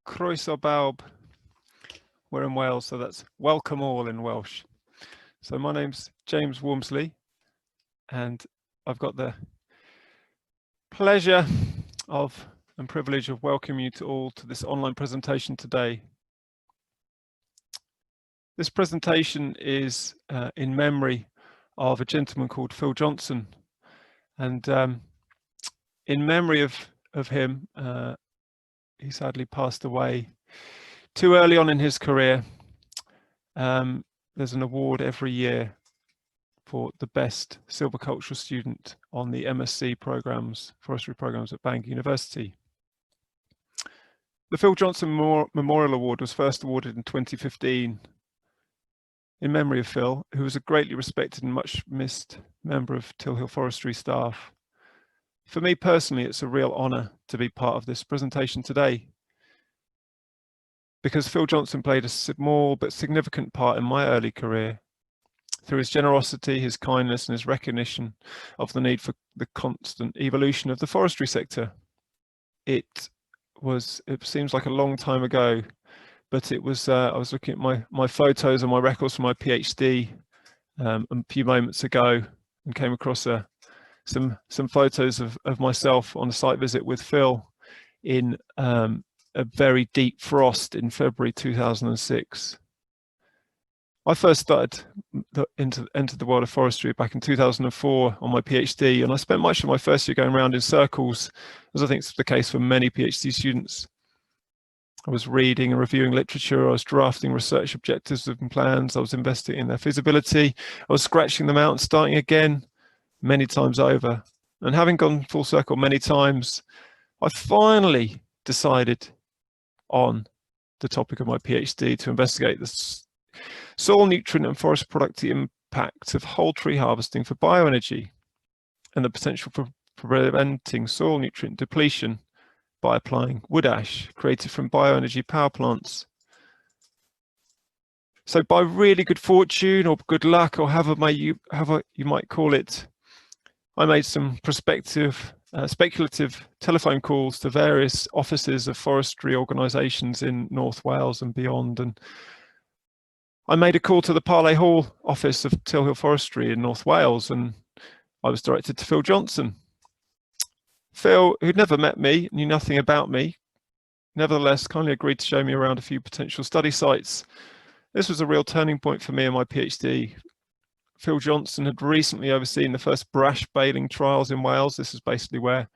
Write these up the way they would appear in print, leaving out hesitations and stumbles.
Croeso bawb. We're in Wales, so that's welcome all in Welsh. So my name's James Wormsley, and I've got the pleasure of and privilege of welcoming you to all to this online presentation today. This presentation is in memory of a gentleman called Phil Johnson, and in memory of him, he sadly passed away too early on in his career. There's an award every year for the best silviculture student on the MSc programs, forestry programs at Bangor University. The Phil Johnson Memorial Award was first awarded in 2015 in memory of Phil, who was a greatly respected and much missed member of Tilhill Forestry staff. For me personally, it's a real honour to be part of this presentation today, because Phil Johnson played a small but significant part in my early career through his generosity, his kindness, and his recognition of the need for the constant evolution of the forestry sector. It seems like a long time ago, but it was, I was looking at my photos and my records from my PhD a few moments ago and came across some photos of myself on a site visit with Phil in a very deep frost in February 2006. I first started entered the world of forestry back in 2004 on my PhD, and I spent much of my first year going around in circles, as I think is the case for many PhD students. I was reading and reviewing literature, I was drafting research objectives and plans, I was investigating their feasibility, I was scratching them out and starting again many times over. And having gone full circle many times, I finally decided on the topic of my PhD to investigate the soil nutrient and forest productivity impacts of whole tree harvesting for bioenergy and the potential for preventing soil nutrient depletion by applying wood ash created from bioenergy power plants. So by really good fortune or good luck, or however you might call it, I made some speculative telephone calls to various offices of forestry organisations in North Wales and beyond, and I made a call to the Parley Hall office of Tilhill Forestry in North Wales, and I was directed to Phil Johnson. Phil, who'd never met me, knew nothing about me, nevertheless kindly agreed to show me around a few potential study sites. This was a real turning point for me in my PhD. Phil Johnson had recently overseen the first brash baling trials in Wales. This is basically where,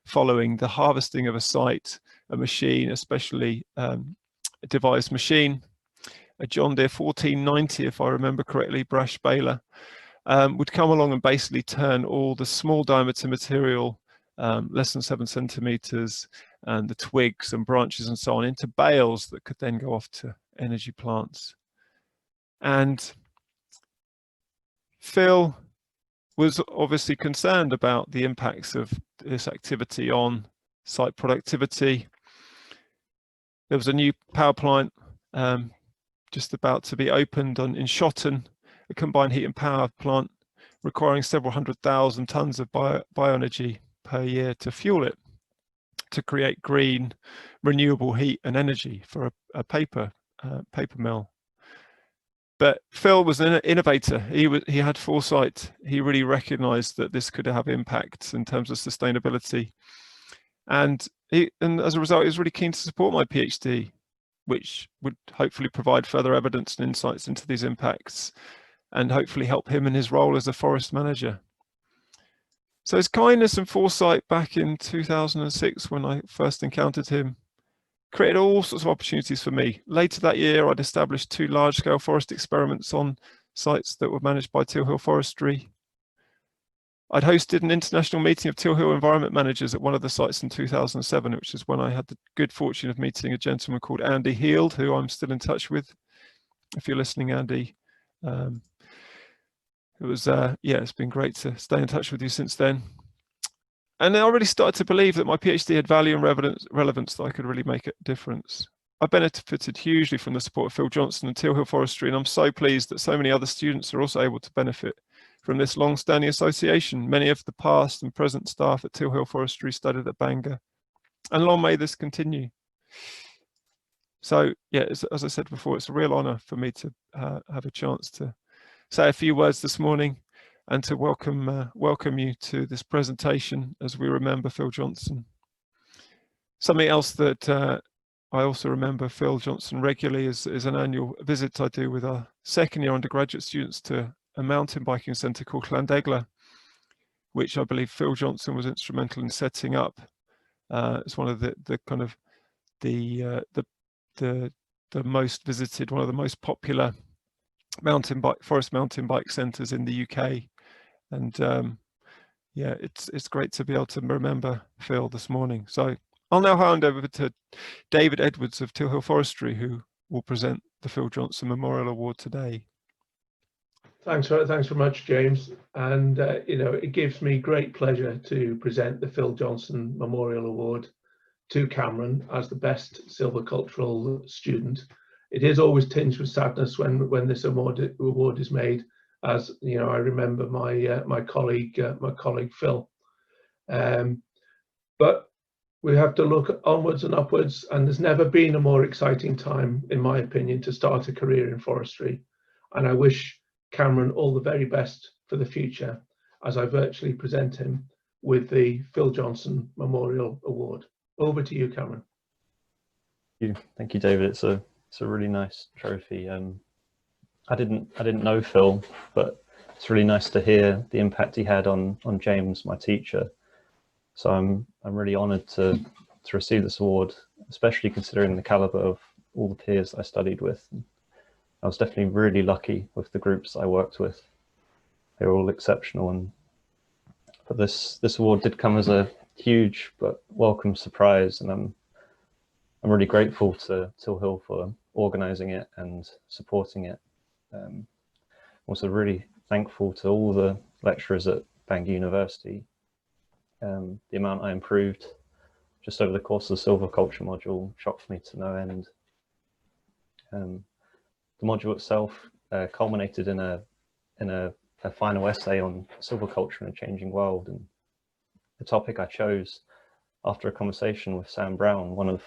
following the harvesting of a site, a machine, a specially devised machine, a John Deere 1490, if I remember correctly, brash baler, would come along and basically turn all the small diameter material, less than 7 centimeters, and the twigs and branches and so on, into bales that could then go off to energy plants. And Phil was obviously concerned about the impacts of this activity on site productivity. There was a new power plant just about to be opened in Shotton, a combined heat and power plant requiring several 100,000 tons of bioenergy per year to fuel it, to create green, renewable heat and energy for a paper mill. But Phil was an innovator. He had foresight. He really recognised that this could have impacts in terms of sustainability, and as a result, he was really keen to support my PhD, which would hopefully provide further evidence and insights into these impacts, and hopefully help him in his role as a forest manager. So his kindness and foresight back in 2006, when I first encountered him, created all sorts of opportunities for me. Later that year, I'd established 2 large-scale forest experiments on sites that were managed by Tilhill Forestry. I'd hosted an international meeting of Tilhill environment managers at one of the sites in 2007, which is when I had the good fortune of meeting a gentleman called Andy Heald, who I'm still in touch with. If you're listening, Andy, it's been great to stay in touch with you since then. And I already started to believe that my PhD had value and relevance, that I could really make a difference. I benefited hugely from the support of Phil Johnson and Tilhill Forestry, and I'm so pleased that so many other students are also able to benefit from this long-standing association. Many of the past and present staff at Tilhill Forestry studied at Bangor, and long may this continue. So yeah, as I said before, it's a real honour for me to have a chance to say a few words this morning and to welcome you to this presentation as we remember Phil Johnson. Something else that I also remember Phil Johnson regularly is an annual visit I do with our second year undergraduate students to a mountain biking centre called Llandegla, which I believe Phil Johnson was instrumental in setting up. It's one of the kind of the most visited, one of the most popular forest mountain bike centres in the UK, and yeah, it's great to be able to remember Phil this morning. So I'll now hand over to David Edwards of Tilhill Forestry, who will present the Phil Johnson Memorial Award today. Thanks very much, James. And you know, it gives me great pleasure to present the Phil Johnson Memorial Award to Cameron as the best silvicultural student. It is always tinged with sadness when this award is made, as you know, I remember my colleague Phil. But we have to look onwards and upwards, and there's never been a more exciting time, in my opinion, to start a career in forestry. And I wish Cameron all the very best for the future as I virtually present him with the Phil Johnson Memorial Award. Over to you, Cameron. Thank you, David. It's a really nice trophy. I didn't know Phil, but it's really nice to hear the impact he had on James, my teacher. So I'm really honoured to receive this award, especially considering the calibre of all the peers I studied with. I was definitely really lucky with the groups I worked with. They were all exceptional, but this award did come as a huge but welcome surprise, and I'm really grateful to Tilhill for organising it and supporting it. Also really thankful to all the lecturers at Bangor University. The amount I improved just over the course of the silviculture module shocked me to no end. The module itself culminated in a final essay on silviculture in a changing world, and the topic I chose after a conversation with Sam Brown, one of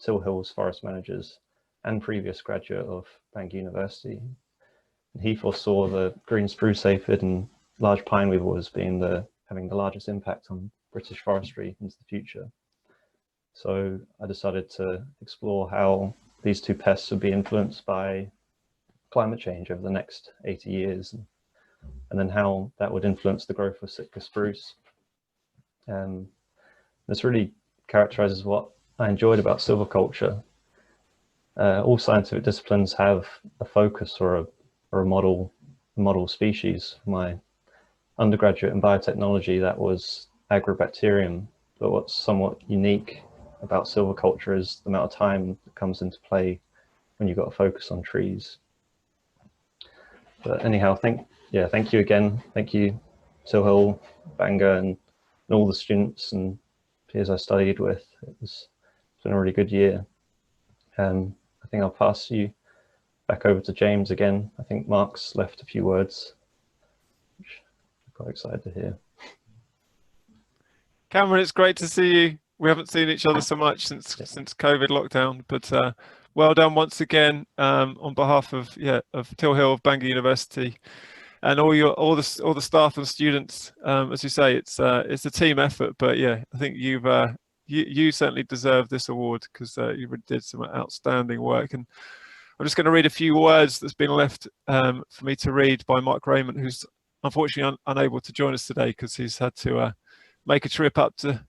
Tilhill's forest managers and previous graduate of Bangor University. And he foresaw the green spruce aphid and large pine weevil as being having the largest impact on British forestry into the future. So I decided to explore how these two pests would be influenced by climate change over the next 80 years, and then how that would influence the growth of Sitka spruce. This really characterizes what I enjoyed about silviculture. All scientific disciplines have a focus or a model species. For my undergraduate in biotechnology, that was agrobacterium, but what's somewhat unique about silviculture is the amount of time that comes into play when you've got to focus on trees. But anyhow, thank you again. Thank you, Tilhill, Bangor, and all the students and peers I studied with. It's been a really good year. I think I'll pass you back over to James again. I think Mark's left a few words, which I'm quite excited to hear. Cameron, it's great to see you. We haven't seen each other so much since COVID lockdown, but well done once again on behalf of Tilhill, of Bangor University, and all the staff and students. As you say, it's a team effort, but yeah, I think you certainly deserve this award because you did some outstanding work. And I'm just going to read a few words that's been left for me to read by Mark Raymond, who's unfortunately unable to join us today because he's had to make a trip up to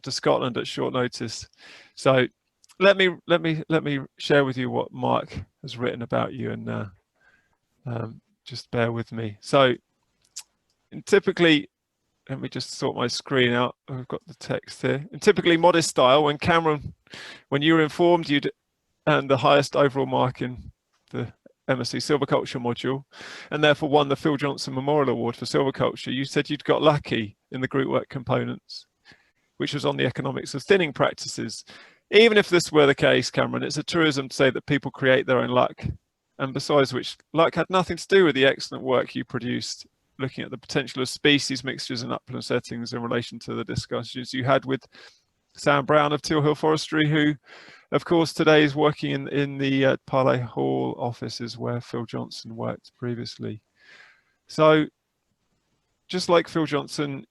Scotland at short notice. So let me share with you what Mark has written about you, and just bear with me. So typically, let me just sort my screen out. I've got the text here. In typically modest style, when you were informed you'd earned the highest overall mark in the MSc Silviculture module, and therefore won the Phil Johnson Memorial Award for Silviculture, you said you'd got lucky in the group work components, which was on the economics of thinning practices. Even if this were the case, Cameron, it's a truism to say that people create their own luck. And besides which, luck had nothing to do with the excellent work you produced, looking at the potential of species mixtures in upland settings in relation to the discussions you had with Sam Brown of Tilhill Forestry, who of course today is working in the Pellett Hall offices where Phil Johnson worked previously. So just like Phil Johnson,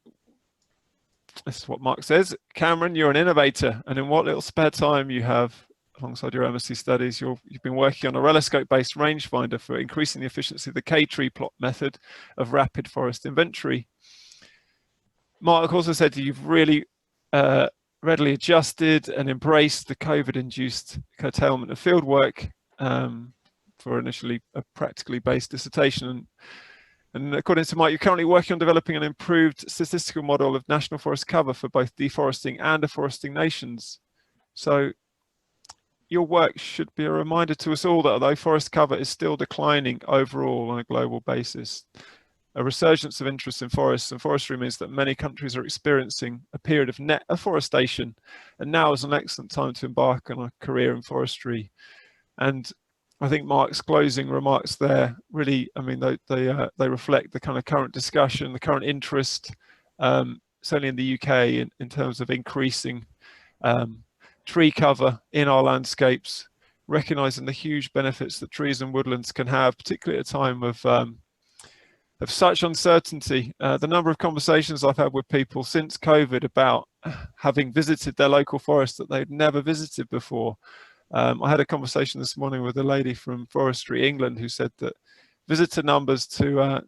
this is what Mark says, Cameron, you're an innovator, and in what little spare time you have alongside your MSc studies, you've been working on a reloscope-based rangefinder for increasing the efficiency of the K-tree plot method of rapid forest inventory. Mark also said you've really readily adjusted and embraced the COVID-induced curtailment of fieldwork for initially a practically based dissertation. And according to Mike, you're currently working on developing an improved statistical model of national forest cover for both deforesting and afforesting nations. So your work should be a reminder to us all that although forest cover is still declining overall on a global basis, a resurgence of interest in forests and forestry means that many countries are experiencing a period of net afforestation, and now is an excellent time to embark on a career in forestry. And I think Mark's closing remarks there really, I mean, they reflect the kind of current discussion, the current interest, certainly in the UK, in terms of increasing tree cover in our landscapes, recognizing the huge benefits that trees and woodlands can have, particularly at a time of such uncertainty. The number of conversations I've had with people since COVID about having visited their local forest that they'd never visited before. I had a conversation this morning with a lady from Forestry England who said that visitor numbers to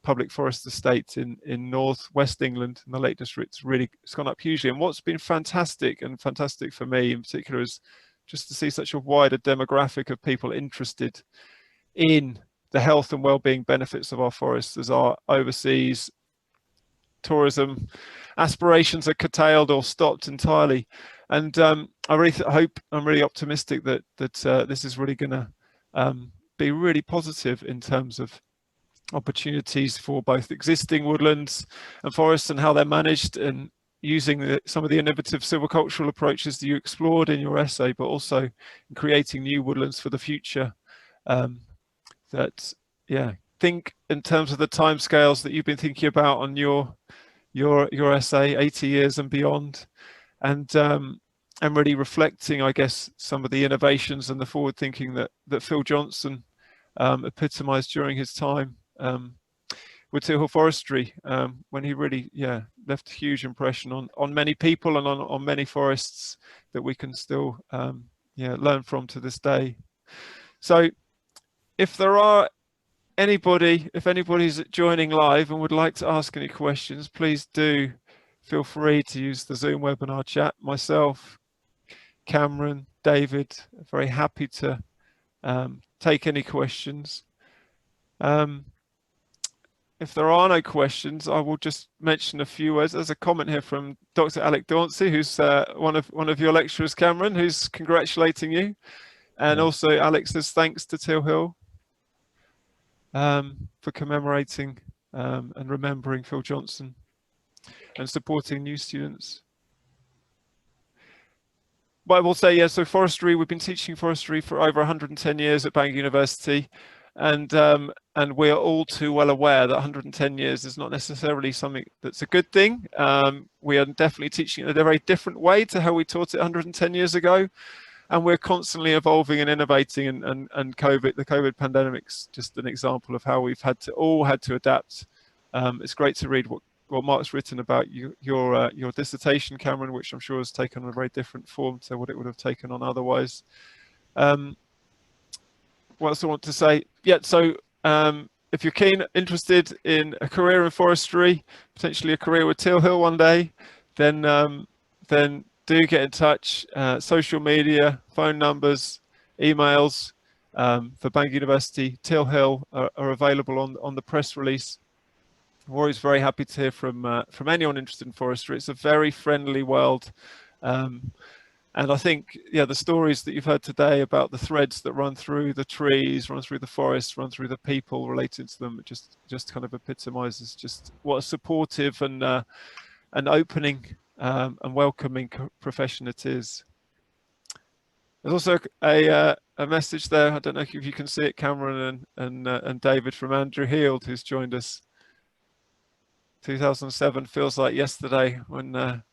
public forest estates in northwest England in the Lake District it's gone up hugely. And what's been fantastic for me in particular is just to see such a wider demographic of people interested in the health and well-being benefits of our forests as our overseas tourism aspirations are curtailed or stopped entirely. And I really hope, I'm really optimistic that this is really going to be really positive in terms of opportunities for both existing woodlands and forests and how they're managed, and using some of the innovative silvicultural approaches that you explored in your essay, but also in creating new woodlands for the future. Think in terms of the timescales that you've been thinking about on your essay, 80 years and beyond, and really reflecting, I guess, some of the innovations and the forward thinking that Phil Johnson epitomized during his time with Tilhill Forestry, when he really left a huge impression on many people and on many forests that we can still learn from to this day. So if anybody's joining live and would like to ask any questions, please do feel free to use the Zoom webinar chat. Myself, Cameron, David, very happy to take any questions. If there are no questions, I will just mention a few words. There's a comment here from Dr. Alec Dauncey, who's one of your lecturers, Cameron, who's congratulating you. And also Alex says thanks to Tilhill for commemorating and remembering Phil Johnson and supporting new students. But I will say, so forestry, we've been teaching forestry for over 110 years at Bangor University, and we are all too well aware that 110 years is not necessarily something that's a good thing. We are definitely teaching it in a very different way to how we taught it 110 years ago, and we're constantly evolving and innovating, and the COVID pandemic's just an example of how we've had to adapt. It's great to read what Mark's written about your dissertation, Cameron, which I'm sure has taken on a very different form to what it would have taken on otherwise. What else I want to say? So if you're interested in a career in forestry, potentially a career with Tilhill one day, then do get in touch. Social media, phone numbers, emails for Bangor University, Tilhill are available on the press release. I'm always very happy to hear from anyone interested in forestry. It's a very friendly world, and I think the stories that you've heard today about the threads that run through the trees, run through the forests, run through the people related to them, just kind of epitomizes just what a supportive and opening and welcoming profession it is. There's also a message there. I don't know if you can see it, Cameron and David, from Andrew Heald, who's joined us. 2007 feels like yesterday when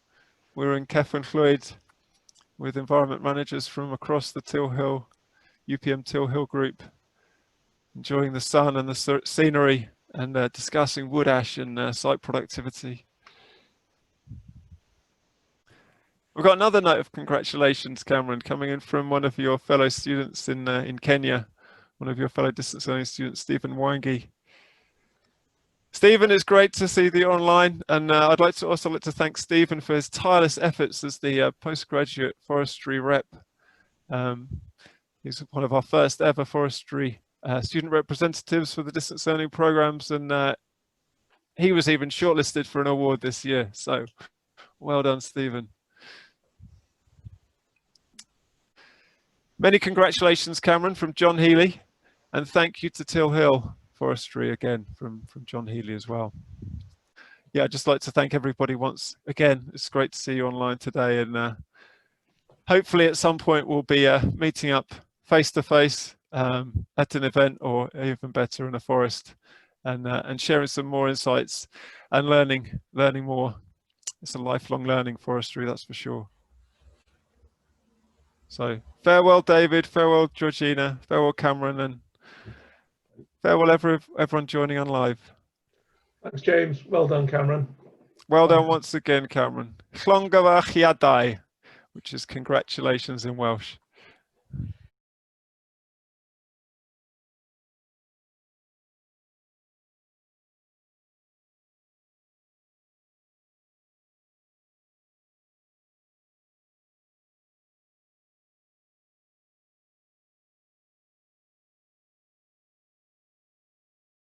we're in Cefn Llwyd with environment managers from across the Tilhill, UPM Tilhill group, enjoying the sun and the scenery and discussing wood ash and site productivity. We've got another note of congratulations, Cameron, coming in from one of your fellow students in Kenya, one of your fellow distance learning students, Stephen Weinge. Stephen, it's great to see you online, and I'd like to thank Stephen for his tireless efforts as the postgraduate forestry rep. He's one of our first ever forestry student representatives for the distance learning programs, and he was even shortlisted for an award this year. So well done, Stephen. Many congratulations, Cameron, from John Healy, and thank you to Tilhill Forestry again from John Healy as well. Yeah, I'd just like to thank everybody once again. It's great to see you online today, and hopefully at some point we'll be meeting up face to face at an event, or even better in a forest, and sharing some more insights and learning more. It's a lifelong learning, forestry, that's for sure. So farewell, David, farewell, Georgina, farewell, Cameron, and farewell, everyone joining on live. Thanks, James. Well done, Cameron. Well done once again, Cameron. Llongyfarchiadau, which is congratulations in Welsh.